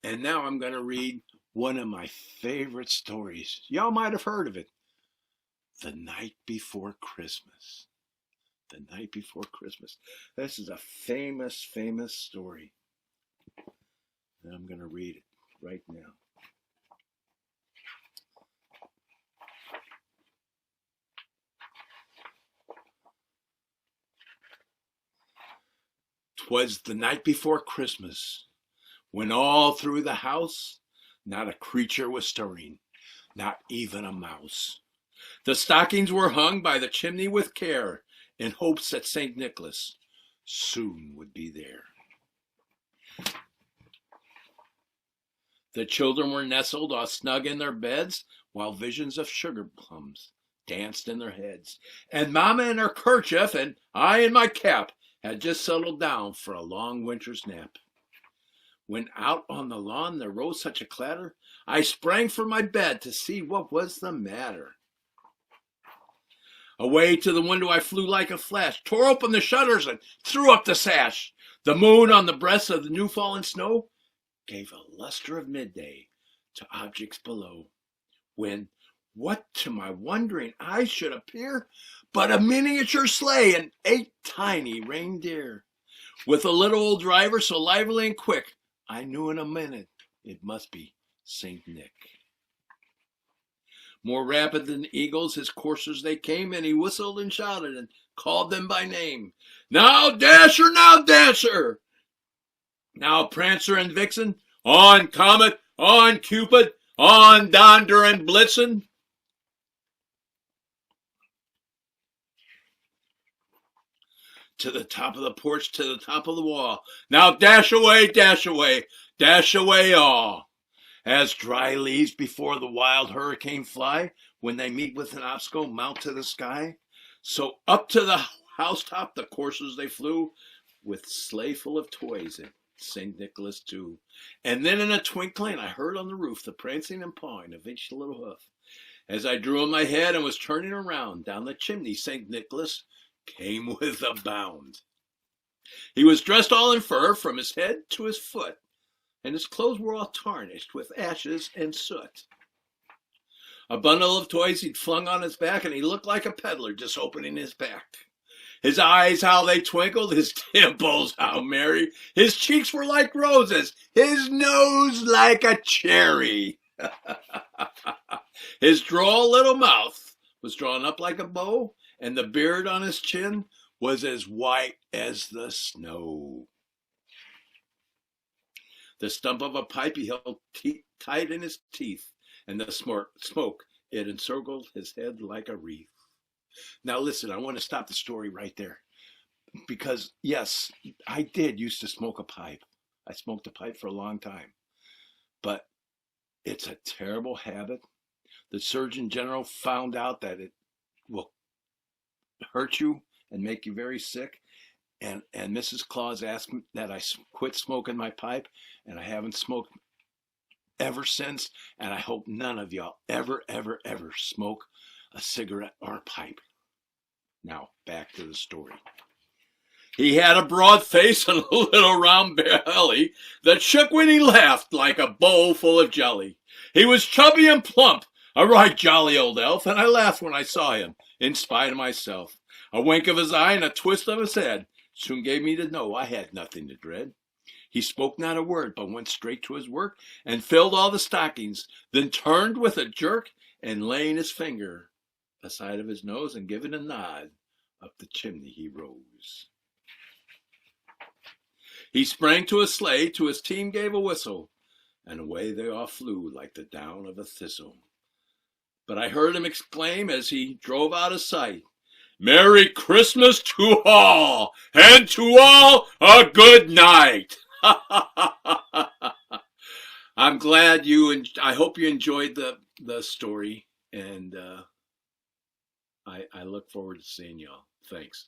And now I'm going to read one of my favorite stories. Y'all might have heard of it. The Night Before Christmas. The Night Before Christmas. This is a famous, famous story. And I'm going to read it right now. "'Twas the night before Christmas, when all through the house not a creature was stirring, not even a mouse. The stockings were hung by the chimney with care, in hopes that St. Nicholas soon would be there. The children were nestled all snug in their beds, while visions of sugar plums danced in their heads. And Mamma in her kerchief, and I in my cap, had just settled down for a long winter's nap. When out on the lawn there rose such a clatter, I sprang from my bed to see what was the matter. Away to the window I flew like a flash, tore open the shutters and threw up the sash. The moon on the breast of the new fallen snow gave a luster of midday to objects below, when what to my wondering eyes should appear but a miniature sleigh and 8 tiny reindeer, with a little old driver so lively and quick, I knew in a minute it must be Saint Nick. More rapid than eagles his coursers they came, and he whistled and shouted and called them by name. Now Dasher, now Dancer, now Prancer and Vixen, on Comet, on Cupid, on Donder and Blitzen. To the top of the porch, to the top of the wall. Now dash away, dash away all. As dry leaves before the wild hurricane fly, when they meet with an obstacle, mount to the sky. So up to the housetop the coursers they flew, with sleigh full of toys and St. Nicholas too. And then in a twinkling I heard on the roof the prancing and pawing of each little hoof. As I drew in my head and was turning around, down the chimney St. Nicholas came with a bound. He was dressed all in fur from his head to his foot, and his clothes were all tarnished with ashes and soot. A bundle of toys he'd flung on his back, and he looked like a peddler just opening his pack. His eyes, how they twinkled, his dimples, how merry. His cheeks were like roses, his nose like a cherry. His droll little mouth was drawn up like a bow, and the beard on his chin was as white as the snow. The stump of a pipe he held tight in his teeth, and the smoke, it encircled his head like a wreath. Now listen, I want to stop the story right there. Because, yes, I did used to smoke a pipe. I smoked a pipe for a long time. But it's a terrible habit. The Surgeon General found out that it will hurt you and make you very sick. And Mrs. Claus asked me that I quit smoking my pipe, and I haven't smoked ever since. And I hope none of y'all ever smoke a cigarette or a pipe. Now, back to the story. He had a broad face and a little round belly that shook when he laughed like a bowl full of jelly. He was chubby and plump, a right jolly old elf, and I laughed when I saw him, in spite of myself. A wink of his eye and a twist of his head soon gave me to know I had nothing to dread. He spoke not a word, but went straight to his work and filled all the stockings, then turned with a jerk and laying his finger aside of his nose and giving a nod, up the chimney he rose. He sprang to his sleigh, to his team gave a whistle, and away they all flew like the down of a thistle. But I heard him exclaim as he drove out of sight, Merry Christmas to all, and to all a good night. I'm glad I hope you enjoyed the story, and I look forward to seeing y'all. Thanks.